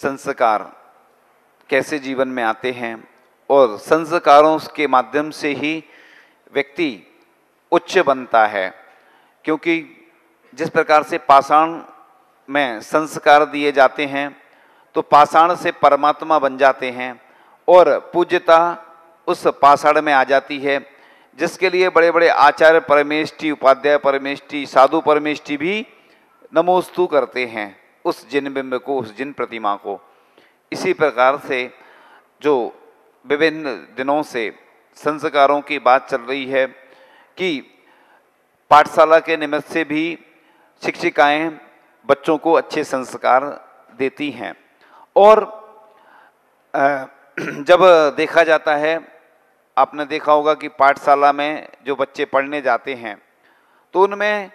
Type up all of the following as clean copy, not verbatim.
संस्कार कैसे जीवन में आते हैं और संस्कारों के माध्यम से ही व्यक्ति उच्च बनता है। क्योंकि जिस प्रकार से पाषाण में संस्कार दिए जाते हैं तो पाषाण से परमात्मा बन जाते हैं और पूज्यता उस पाषाण में आ जाती है, जिसके लिए बड़े बड़े आचार्य परमेष्ठी, उपाध्याय परमेष्ठी, साधु परमेष्ठी भी नमोस्तु करते हैं उस जिन बिंब को, उस जिन प्रतिमा को। इसी प्रकार से जो विभिन्न दिनों से संस्कारों की बात चल रही है कि पाठशाला के निमित्त से भी शिक्षिकाएं बच्चों को अच्छे संस्कार देती हैं। और जब देखा जाता है, आपने देखा होगा कि पाठशाला में जो बच्चे पढ़ने जाते हैं तो उनमें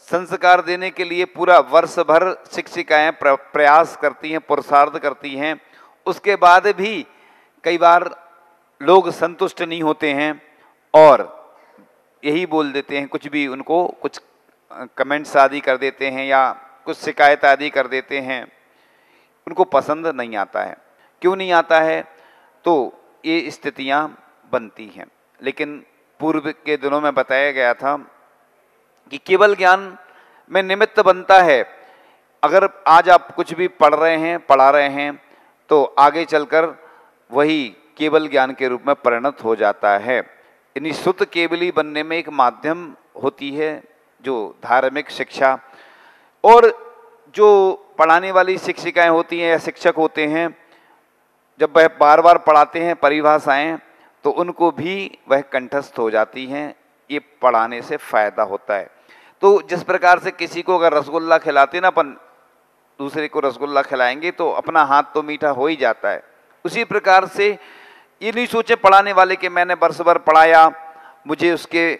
संस्कार देने के लिए पूरा वर्ष भर शिक्षिकाएं प्रयास करती हैं, पुरुषार्थ करती हैं। उसके बाद भी कई बार लोग संतुष्ट नहीं होते हैं और यही बोल देते हैं, कुछ भी उनको कुछ कमेंट्स आदि कर देते हैं या कुछ शिकायत आदि कर देते हैं। उनको पसंद नहीं आता है। क्यों नहीं आता है? तो ये स्थितियां बनती हैं। लेकिन पूर्व के दिनों में बताया गया था कि केवल ज्ञान में निमित्त बनता है। अगर आज आप कुछ भी पढ़ रहे हैं, पढ़ा रहे हैं, तो आगे चलकर वही केवल ज्ञान के रूप में परिणत हो जाता है। यानी शुद्ध केवली बनने में एक माध्यम होती है जो धार्मिक शिक्षा। और जो पढ़ाने वाली शिक्षिकाएं होती हैं या शिक्षक होते हैं, जब वह बार बार पढ़ाते हैं परिभाषाएं, तो उनको भी वह कंठस्थ हो जाती हैं। ये पढ़ाने से फायदा होता है। तो जिस प्रकार से किसी को अगर रसगुल्ला खिलाते ना, अपन दूसरे को रसगुल्ला खिलाएंगे तो अपना हाथ तो मीठा हो ही जाता है। उसी प्रकार से ये नहीं सोचे पढ़ाने वाले कि मैंने वर्ष भर पढ़ाया, मुझे उसके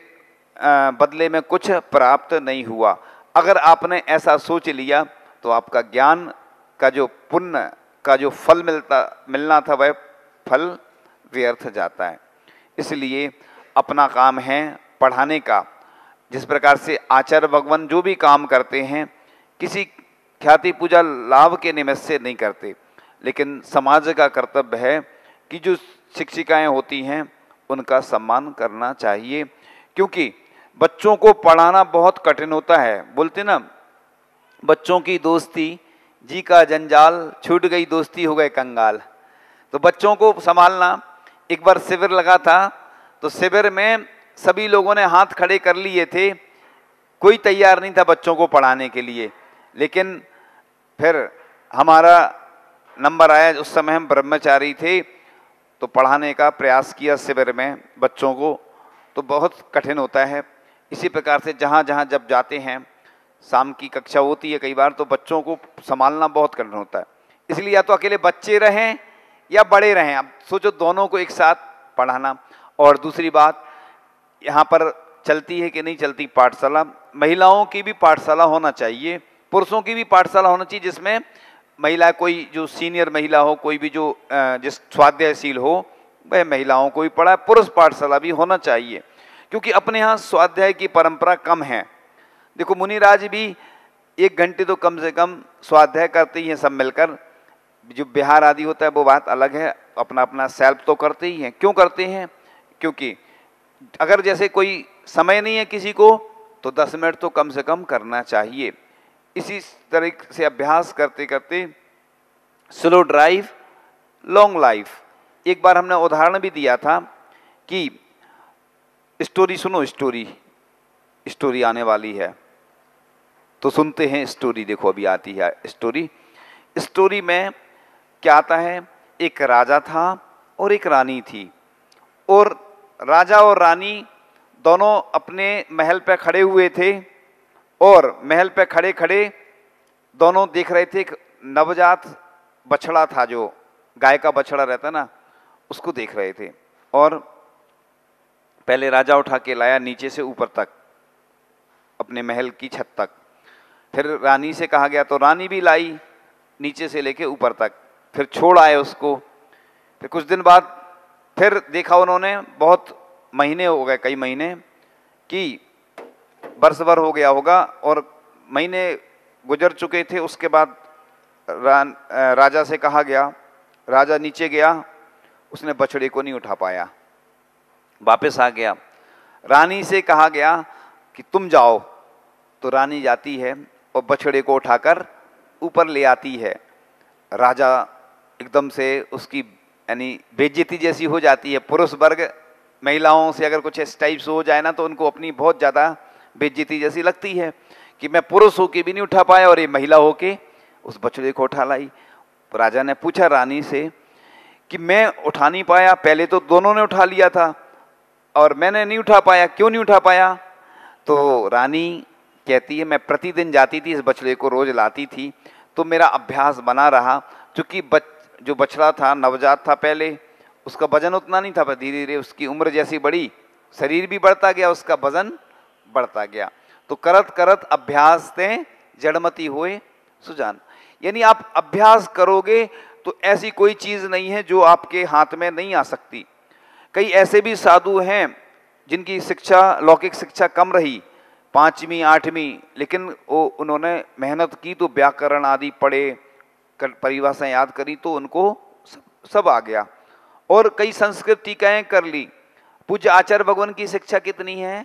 बदले में कुछ प्राप्त नहीं हुआ। अगर आपने ऐसा सोच लिया तो आपका ज्ञान का जो पुण्य का जो फल मिलना था वह फल व्यर्थ जाता है। इसलिए अपना काम है पढ़ाने का। जिस प्रकार से आचार्य भगवान जो भी काम करते हैं किसी ख्याति पूजा लाभ के निमित्त से नहीं करते, लेकिन समाज का कर्तव्य है कि जो शिक्षिकाएं होती हैं उनका सम्मान करना चाहिए। क्योंकि बच्चों को पढ़ाना बहुत कठिन होता है। बोलते ना, बच्चों की दोस्ती जी का जंजाल, छूट गई दोस्ती हो गए कंगाल। तो बच्चों को संभालना, एक बार शिविर लगा था तो शिविर में सभी लोगों ने हाथ खड़े कर लिए थे, कोई तैयार नहीं था बच्चों को पढ़ाने के लिए। लेकिन फिर हमारा नंबर आया, उस समय हम ब्रह्मचारी थे, तो पढ़ाने का प्रयास किया शिविर में बच्चों को। तो बहुत कठिन होता है। इसी प्रकार से जहाँ जहाँ जब जाते हैं, शाम की कक्षा होती है कई बार, तो बच्चों को संभालना बहुत कठिन होता है। इसलिए या तो अकेले बच्चे रहें या बड़े रहें। अब सोचो दोनों को एक साथ पढ़ाना। और दूसरी बात यहाँ पर चलती है कि नहीं चलती पाठशाला, महिलाओं की भी पाठशाला होना चाहिए, पुरुषों की भी पाठशाला होना चाहिए, जिसमें महिला कोई जो सीनियर महिला हो, कोई भी जो जिस स्वाध्यायशील हो, वह महिलाओं को भी पढ़ाए। पुरुष पाठशाला भी होना चाहिए, क्योंकि अपने यहाँ स्वाध्याय की परंपरा कम है। देखो मुनिराज भी 1 घंटे तो कम से कम स्वाध्याय करते ही हैं सब मिलकर। जो बिहार आदि होता है वो बात अलग है, अपना अपना सेल्फ तो करते ही हैं। क्यों करते हैं? क्योंकि अगर जैसे कोई समय नहीं है किसी को, तो 10 मिनट तो कम से कम करना चाहिए। इसी तरीके से अभ्यास करते करते स्लो ड्राइव लॉन्ग लाइफ। एक बार हमने उदाहरण भी दिया था कि स्टोरी सुनो, स्टोरी आने वाली है तो सुनते हैं स्टोरी। देखो अभी आती है स्टोरी में क्या आता है, एक राजा था और एक रानी थी, और राजा और रानी दोनों अपने महल पे खड़े हुए थे, और महल पे खड़े खड़े दोनों देख रहे थे एक नवजात बछड़ा था, जो गाय का बछड़ा रहता ना, उसको देख रहे थे। और पहले राजा उठा के लाया नीचे से ऊपर तक, अपने महल की छत तक। फिर रानी से कहा गया तो रानी भी लाई नीचे से लेके ऊपर तक, फिर छोड़ आए उसको। फिर कुछ दिन बाद फिर देखा उन्होंने, बहुत महीने हो गए, कई महीने कि वर्ष भर हो गया होगा और महीने गुजर चुके थे। उसके बाद राजा से कहा गया, राजा नीचे गया, उसने बछड़े को नहीं उठा पाया, वापस आ गया। रानी से कहा गया कि तुम जाओ, तो रानी जाती है और बछड़े को उठाकर ऊपर ले आती है। राजा एकदम से उसकी यानी बेइज्जती जैसी हो जाती है। पुरुष वर्ग महिलाओं से अगर कुछ इस टाइप से हो जाए ना तो उनको अपनी बहुत ज़्यादा बेइज्जती जैसी लगती है कि मैं पुरुष होके भी नहीं उठा पाया और ये महिला होके उस बछड़े को उठा लाई। राजा ने पूछा रानी से कि मैं उठा नहीं पाया, पहले तो दोनों ने उठा लिया था और मैंने नहीं उठा पाया, क्यों नहीं उठा पाया? तो रानी कहती है मैं प्रतिदिन जाती थी, इस बछड़े को रोज लाती थी, तो मेरा अभ्यास बना रहा। चूंकि जो बछड़ा था नवजात था, पहले उसका वजन उतना नहीं था, पर धीरे धीरे उसकी उम्र जैसी बढ़ी, शरीर भी बढ़ता गया, उसका वजन बढ़ता गया। तो करत करत अभ्यास ते जड़मती हुए सुजान। यानी आप अभ्यास करोगे तो ऐसी कोई चीज नहीं है जो आपके हाथ में नहीं आ सकती। कई ऐसे भी साधु हैं जिनकी शिक्षा, लौकिक शिक्षा कम रही, 5वीं 8वीं, लेकिन वो उन्होंने मेहनत की तो व्याकरण आदि पढ़े, परिभाषाएं याद करी तो उनको सब आ गया। और कई संस्कृत टीकाएं कर ली। पूज्य आचार्य भगवान की शिक्षा कितनी है?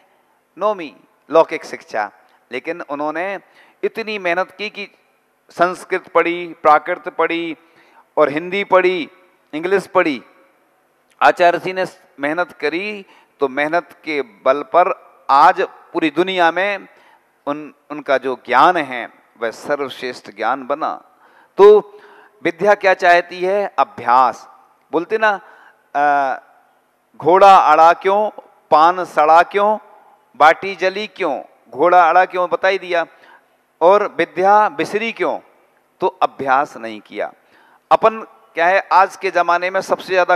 9वीं लौकिक शिक्षा, लेकिन उन्होंने इतनी मेहनत की कि संस्कृत पढ़ी, प्राकृत पढ़ी और हिंदी पढ़ी, इंग्लिश पढ़ी। आचार्य जी ने मेहनत करी तो मेहनत के बल पर आज पूरी दुनिया में उनका जो ज्ञान है वह सर्वश्रेष्ठ ज्ञान बना। तो विद्या क्या चाहती है? अभ्यास। बोलते ना घोड़ा अड़ा क्यों, पान सड़ा क्यों, बाटी जली क्यों? घोड़ा अड़ा क्यों बता ही दिया, और विद्या बिसरी क्यों? तो अभ्यास नहीं किया। अपन क्या है, आज के ज़माने में सबसे ज़्यादा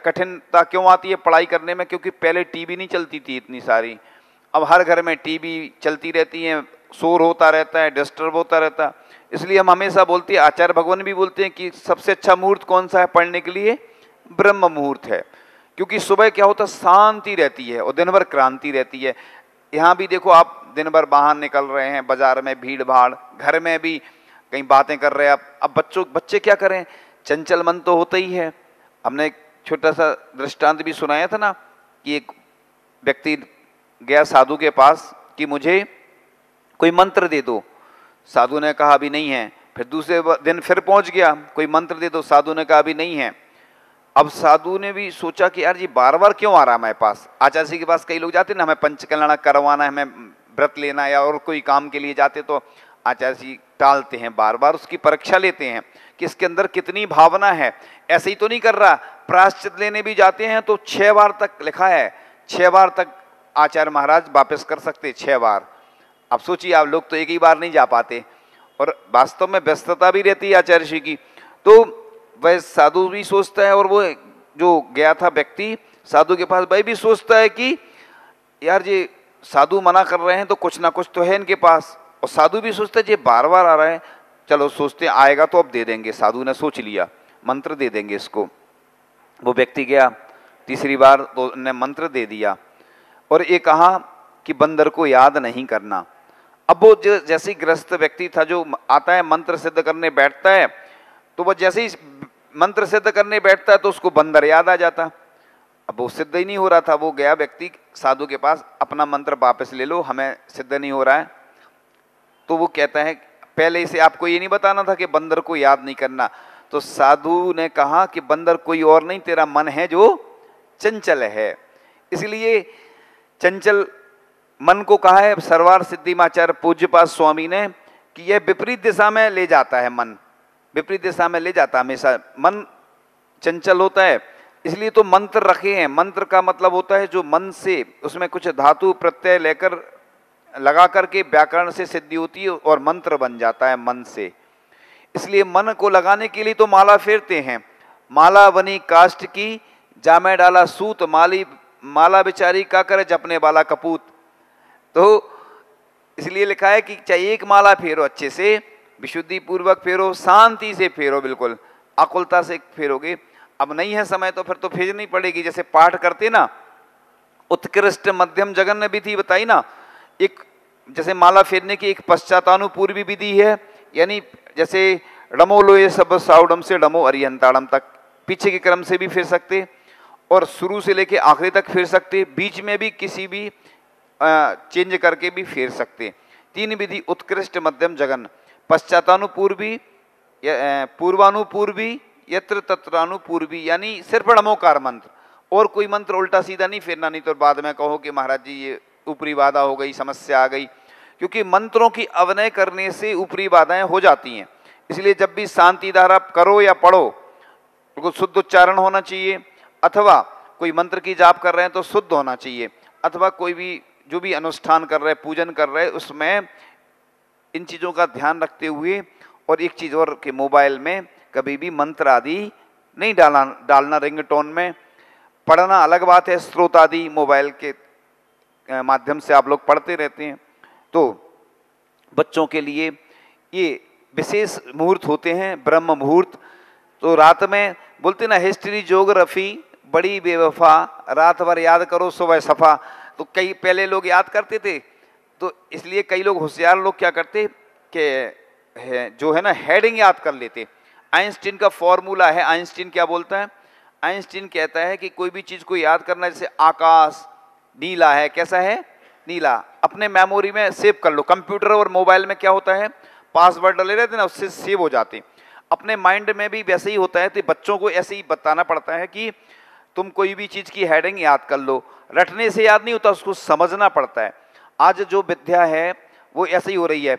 कठिनता क्यों आती है पढ़ाई करने में? क्योंकि पहले टीवी नहीं चलती थी इतनी सारी, अब हर घर में टीवी चलती रहती है, शोर होता रहता है, डिस्टर्ब होता रहता है। इसलिए हम हमेशा बोलते हैं, आचार्य भगवान भी बोलते हैं कि सबसे अच्छा मुहूर्त कौन सा है पढ़ने के लिए? ब्रह्म मुहूर्त है। क्योंकि सुबह क्या होता है, शांति रहती है और दिन भर क्रांति रहती है। यहाँ भी देखो, आप दिन भर बाहर निकल रहे हैं, बाजार में भीड़ भाड़, घर में भी कहीं बातें कर रहे हैं। अब बच्चे क्या करें, चंचल मन तो होता ही है। हमने एक छोटा सा दृष्टांत भी सुनाया था ना कि एक व्यक्ति गया साधु के पास कि मुझे कोई मंत्र दे दो। साधु ने कहा अभी नहीं है। फिर दूसरे दिन फिर पहुंच गया, कोई मंत्र दे दो। साधु ने कहा अभी नहीं है। अब साधु ने भी सोचा कि यार जी बार बार क्यों आ रहा है हमारे पास? आचार्य जी के पास कई लोग जाते ना, हमें पंचकल्याण करवाना है, हमें व्रत लेना है या और कोई काम के लिए जाते, तो आचार्य जी टालते हैं, बार बार उसकी परीक्षा लेते हैं कि इसके अंदर कितनी भावना है। ऐसे ही तो नहीं कर रहा। प्रायश्चित लेने भी जाते हैं तो 6 बार तक लिखा है, 6 बार तक आचार्य महाराज वापस कर सकते, 6 बार। अब सोचिए, आप लोग तो एक ही बार नहीं जा पाते, और वास्तव में व्यस्तता भी रहती है आचार्य जी की। तो वह साधु भी सोचता है, और वो जो गया था व्यक्ति साधु के पास, वह भी सोचता है कि यार जी साधु मना कर रहे हैं तो कुछ ना कुछ तो है इनके पास। और साधु भी सोचता है ये बार बार आ रहा है, चलो सोचते आएगा तो अब दे देंगे। साधु ने सोच लिया मंत्र दे देंगे इसको। वो व्यक्ति गया, तीसरी बार तो ने मंत्र दे दिया और ये कहा कि बंदर को याद नहीं करना। अब वो जैसे ही गृहस्थ व्यक्ति था जो आता है मंत्र सिद्ध करने बैठता है, तो वह जैसे ही मंत्र सिद्ध करने बैठता है तो उसको बंदर याद आ जाता। अब वो सिद्ध ही नहीं हो रहा था। वो गया व्यक्ति साधु के पास, अपना मंत्र वापस ले लो, हमें सिद्ध नहीं हो रहा है। तो वो कहता है पहले से आपको ये नहीं बताना था कि बंदर को याद नहीं करना? तो साधु ने कहा कि बंदर कोई और नहीं, तेरा मन है जो चंचल है। इसलिए चंचल मन को कहा है सर्वार सिद्धिमाचार्य पूज्यपाद स्वामी ने कि यह विपरीत दिशा में ले जाता है। मन विपरीत दिशा में ले जाता है, हमेशा मन चंचल होता है। इसलिए तो मंत्र रखे हैं। मंत्र का मतलब होता है जो मन से, उसमें कुछ धातु प्रत्यय लेकर लगा करके व्याकरण से सिद्धि होती है और मंत्र बन जाता है मन से। इसलिए मन को लगाने के लिए तो माला फेरते हैं। माला बनी काष्ठ की, जामे डाला सूत, माला बेचारी का करे जपने वाला कपूत। तो इसलिए लिखा है कि चाहे एक माला फेरो, अच्छे से विशुद्धि पूर्वक फेरो, शांति से फेरो, बिल्कुल आकुलता से फेरोगे। अब नहीं है समय तो फिर तो भेजनी पड़ेगी। जैसे पाठ करते ना, उत्कृष्ट मध्यम जघन्य विधि बताई ना। एक जैसे माला फेरने की एक पश्चातानुपूर्वी विधि है, यानी जैसे डमो लोए सब साउडम से डमो अरियंताड़म तक, पीछे के क्रम से भी फिर सकते और शुरू से लेके आखिरी तक फिर सकते, बीच में भी किसी भी चेंज करके भी फेर सकते। तीन विधि उत्कृष्ट मध्यम जगन, पश्चातानुपूर्वी पूर्वानुपूर्वी यत्र तत्रानुपूर्वी, यानी सिर्फ डमोकार मंत्र और कोई मंत्र उल्टा सीधा नहीं फेरना, नहीं तो बाद में कहो कि महाराज जी ये ऊपरी बाधा हो गई, समस्या आ गई, क्योंकि मंत्रों की अवनय करने से ऊपरी बाधाएं हो जाती हैं। इसलिए जब भी शांति धारा करो या पढ़ो बिल्कुल शुद्ध उच्चारण होना चाहिए, अथवा कोई मंत्र की जाप कर रहे हैं तो शुद्ध होना चाहिए, अथवा कोई भी जो भी अनुष्ठान कर रहे हैं, पूजन कर रहे हैं, उसमें इन चीज़ों का ध्यान रखते हुए। और एक चीज़ और कि मोबाइल में कभी भी मंत्र आदि नहीं डालना रिंगटोन में। पढ़ना अलग बात है, स्रोत आदि मोबाइल के माध्यम से आप लोग पढ़ते रहते हैं। तो बच्चों के लिए ये विशेष मुहूर्त होते हैं, ब्रह्म मुहूर्त। तो रात में बोलते ना हिस्ट्री ज्योग्राफी बड़ी बेवफा, रात भर याद करो सुबह सफा। तो कई पहले लोग याद करते थे, तो इसलिए कई लोग होशियार लोग क्या करते कि जो है ना हेडिंग याद कर लेते। आइंस्टीन का फॉर्मूला है, आइंस्टीन क्या बोलता है, आइंस्टीन कहता है कि कोई भी चीज को याद करना, जैसे आकाश नीला है, कैसा है नीला, अपने मेमोरी में सेव कर लो। कंप्यूटर और मोबाइल में क्या होता है, पासवर्ड डले रहते ना, उससे सेव हो जाते। अपने माइंड में भी वैसे ही होता है। तो बच्चों को ऐसे ही बताना पड़ता है कि तुम कोई भी चीज की हेडिंग याद कर लो। रटने से याद नहीं होता, उसको समझना पड़ता है। आज जो विद्या है वो ऐसे ही हो रही है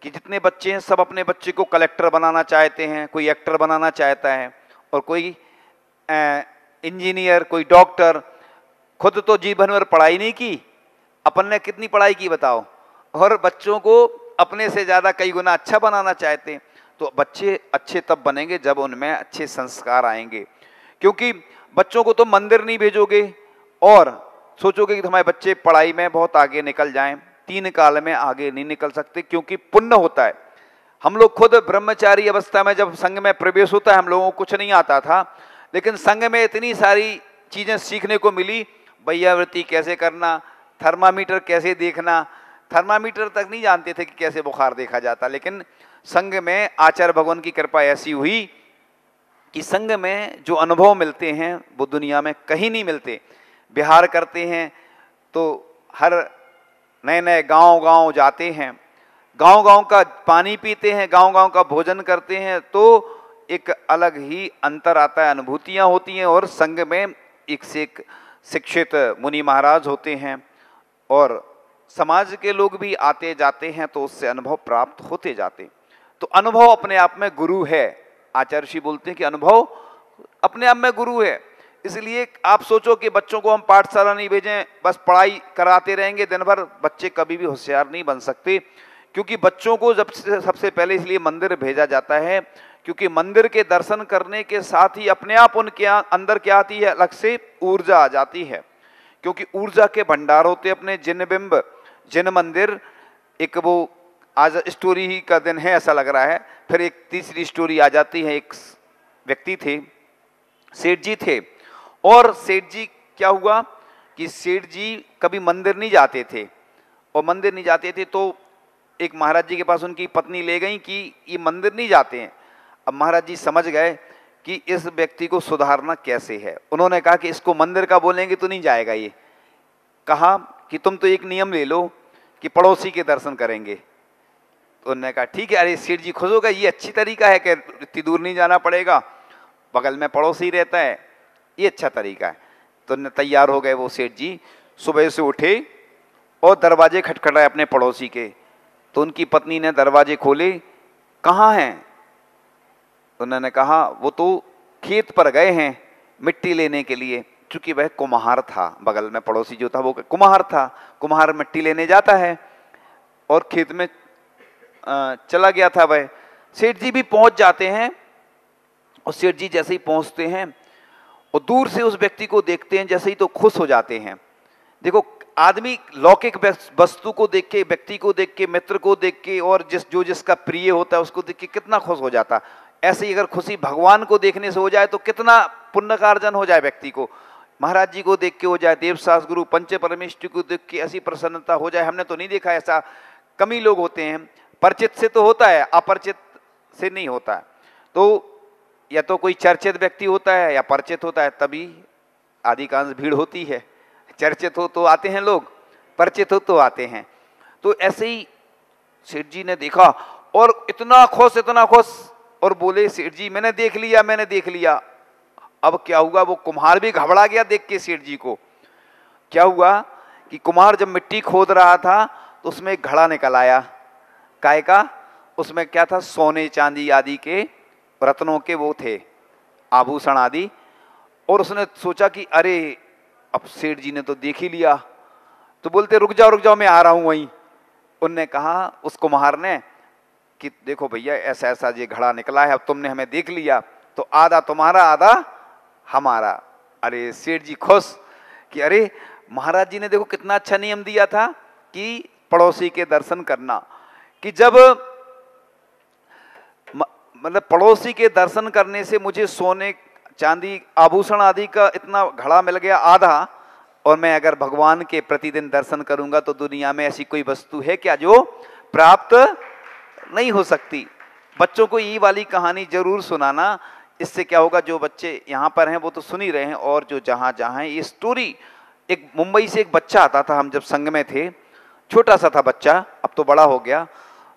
कि जितने बच्चे हैं सब अपने बच्चे को कलेक्टर बनाना चाहते हैं, कोई एक्टर बनाना चाहता है, और कोई इंजीनियर, कोई डॉक्टर। खुद तो जीवन भर पढ़ाई नहीं की, अपन ने कितनी पढ़ाई की बताओ, और बच्चों को अपने से ज्यादा कई गुना अच्छा बनाना चाहते हैं। तो बच्चे अच्छे तब बनेंगे जब उनमें अच्छे संस्कार आएंगे। क्योंकि बच्चों को तो मंदिर नहीं भेजोगे और सोचोगे कि तुम्हारे बच्चे पढ़ाई में बहुत आगे निकल जाएं, तीन काल में आगे नहीं निकल सकते, क्योंकि पुण्य होता है। हम लोग खुद ब्रह्मचारी अवस्था में जब संघ में प्रवेश होता है, हम लोगों को कुछ नहीं आता था, लेकिन संघ में इतनी सारी चीजें सीखने को मिली। वैयावृत्ति कैसे करना, थर्मामीटर कैसे देखना, थर्मामीटर तक नहीं जानते थे कि कैसे बुखार देखा जाता। लेकिन संघ में आचार्य भगवान की कृपा ऐसी हुई कि संघ में जो अनुभव मिलते हैं वो दुनिया में कहीं नहीं मिलते। बिहार करते हैं तो हर नए नए गांव जाते हैं, गांव का पानी पीते हैं, गांव का भोजन करते हैं, तो एक अलग ही अंतर आता है, अनुभूतियां होती हैं। और संघ में एक से एक शिक्षित मुनि महाराज होते हैं और समाज के लोग भी आते जाते हैं, तो उससे अनुभव प्राप्त होते जाते। तो अनुभव अपने आप में गुरु है। आचार्य जी बोलते हैं कि अनुभव अपने आप में गुरु है। इसलिए आप सोचो कि बच्चों को हम पाठशाला नहीं भेजें, बस पढ़ाई कराते रहेंगे दिन भर, बच्चे कभी भी होशियार नहीं बन सकते। क्योंकि बच्चों को जब सबसे पहले इसलिए मंदिर भेजा जाता है, क्योंकि मंदिर के दर्शन करने के साथ ही अपने आप उनके अंदर क्या आती है, अलग से ऊर्जा आ जाती है। क्योंकि ऊर्जा के भंडार होते अपने जिन बिंब जिन मंदिर। एक वो आज स्टोरी ही का दिन है ऐसा लग रहा है। फिर एक तीसरी स्टोरी आ जाती है। एक व्यक्ति थे, सेठ जी थे, और सेठ जी क्या हुआ कि सेठ जी कभी मंदिर नहीं जाते थे, और मंदिर नहीं जाते थे तो एक महाराज जी के पास उनकी पत्नी ले गई कि ये मंदिर नहीं जाते हैं। अब महाराज जी समझ गए कि इस व्यक्ति को सुधारना कैसे है। उन्होंने कहा कि इसको मंदिर का बोलेंगे तो नहीं जाएगा। ये कहा कि तुम तो एक नियम ले लो कि पड़ोसी के दर्शन करेंगे। तो उन्होंने कहा ठीक है। अरे सेठ जी खुश हो गए, ये अच्छी तरीका है कि इतनी दूर नहीं जाना पड़ेगा, बगल में पड़ोसी रहता है, ये अच्छा तरीका है। तो तैयार हो गए वो सेठ जी। सुबह से उठे और दरवाजे खटखटाए अपने पड़ोसी के। तो उनकी पत्नी ने दरवाजे खोले, कहाँ हैं? उन्होंने कहा वो तो खेत पर गए हैं मिट्टी लेने के लिए। चूंकि वह कुम्हार था, बगल में पड़ोसी जो था वो कुम्हार था, कुम्हार मिट्टी लेने जाता है, और खेत में चला गया था वह। सेठ जी भी पहुंच जाते हैं, और सेठ जी जैसे ही पहुंचते हैं और दूर से उस व्यक्ति को देखते हैं, जैसे ही तो खुश हो जाते हैं। देखो आदमी लौकिक वस्तु को देख के, व्यक्ति को देख के, मित्र को देख के, और जिसका प्रिय होता है उसको देख के कितना खुश हो जाता। ऐसे ही अगर खुशी भगवान को देखने से हो जाए तो कितना पुण्य का अर्जन हो जाए व्यक्ति को। महाराज जी को देख के हो जाए, देवशास गुरु पंच परमेष्टि को देख के ऐसी प्रसन्नता हो जाए। हमने तो नहीं देखा ऐसा, कम ही लोग होते हैं। परिचित से तो होता है, अपरिचित से नहीं होता है। तो या तो कोई चर्चित व्यक्ति होता है या परिचित होता है, तभी अधिकांश भीड़ होती है। चर्चित हो तो आते हैं लोग, परिचित हो तो आते हैं। तो ऐसे ही सेठ जी ने देखा और इतना खुश और बोले, सेठ जी मैंने देख लिया, मैंने देख लिया। अब क्या हुआ, वो कुम्हार भी घबरा गया देख के सेठ जी को। क्या हुआ कि कुम्हार जब मिट्टी खोद रहा था तो उसमें एक घड़ा निकल आया। काय का? उसमें क्या था, सोने चांदी आदि के रत्नों के वो थे आभूषण आदि। और उसने सोचा कि अरे अब सेठ जी ने तो देख ही लिया। तो बोलते रुक जाओ मैं आ रहा हूं वहीं। उनने कहा उस कुम्हार ने कि देखो भैया ऐसा ऐसा ये घड़ा निकला है, अब तुमने हमें देख लिया तो आधा तुम्हारा आधा हमारा। अरे सेठ जी खुश कि अरे महाराज जी ने देखो कितना अच्छा नियम दिया था कि पड़ोसी के दर्शन करना, कि जब मतलब पड़ोसी के दर्शन करने से मुझे सोने चांदी आभूषण आदि का इतना घड़ा मिल गया आधा, और मैं अगर भगवान के प्रतिदिन दर्शन करूंगा तो दुनिया में ऐसी कोई वस्तु है क्या जो प्राप्त नहीं हो सकती। बच्चों को ये वाली कहानी जरूर सुनाना। इससे क्या होगा, जो बच्चे यहाँ पर हैं वो तो सुन ही रहे हैं, और जो जहाँ जहाँ हैं ये स्टोरी। एक मुंबई से एक बच्चा आता था, हम जब संघ में थे, छोटा सा था बच्चा, अब तो बड़ा हो गया।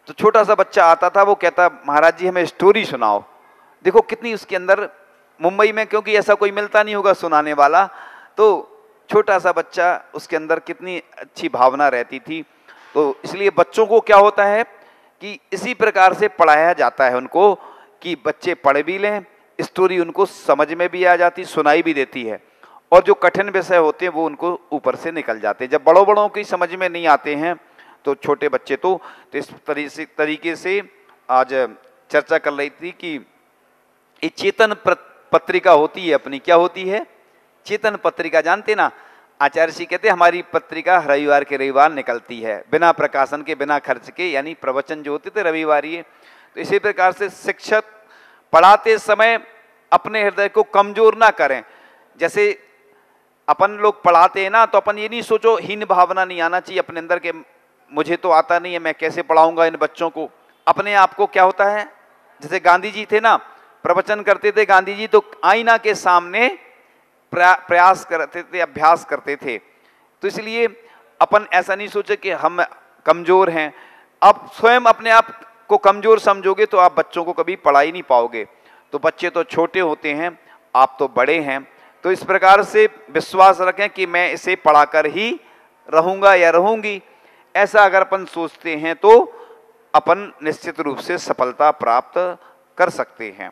तो छोटा सा बच्चा आता था, वो कहता महाराज जी हमें स्टोरी सुनाओ। देखो कितनी उसके अंदर, मुंबई में क्योंकि ऐसा कोई मिलता नहीं होगा सुनाने वाला, तो छोटा सा बच्चा, उसके अंदर कितनी अच्छी भावना रहती थी। तो इसलिए बच्चों को क्या होता है कि इसी प्रकार से पढ़ाया जाता है उनको कि बच्चे पढ़ भी लें, स्टोरी उनको समझ में भी आ जाती, सुनाई भी देती है, और जो कठिन विषय होते हैं वो उनको ऊपर से निकल जाते हैं। जब बड़ों की समझ में नहीं आते हैं तो छोटे बच्चे तो इस तरीके से आज चर्चा कर रही थी कि ये चेतन पत्रिका होती है अपनी, क्या होती है, चेतन पत्रिका, जानते ना। आचार्य जी कहते हमारी पत्रिका रविवार के रविवार निकलती है, बिना प्रकाशन के, बिना खर्च के, यानी प्रवचन जो होते थे रविवार ये। तो इसी प्रकार से शिक्षक पढ़ाते समय अपने हृदय को कमजोर ना करें। जैसे अपन लोग पढ़ाते हैं ना, तो अपन ये नहीं सोचो, हीन भावना नहीं आना चाहिए अपने अंदर के मुझे तो आता नहीं है, मैं कैसे पढ़ाऊंगा इन बच्चों को। अपने आप को क्या होता है, जैसे गांधी जी थे ना, प्रवचन करते थे गांधी जी, तो आईना के सामने प्रयास करते थे, अभ्यास करते थे। तो इसलिए अपन ऐसा नहीं सोचे कि हम कमजोर हैं। आप स्वयं अपने आप को कमजोर समझोगे तो आप बच्चों को कभी पढ़ा ही नहीं पाओगे। तो बच्चे तो छोटे होते हैं, आप तो बड़े हैं। तो इस प्रकार से विश्वास रखें कि मैं इसे पढ़ाकर ही रहूंगा या रहूंगी। ऐसा अगर अपन सोचते हैं तो अपन निश्चित रूप से सफलता प्राप्त कर सकते हैं।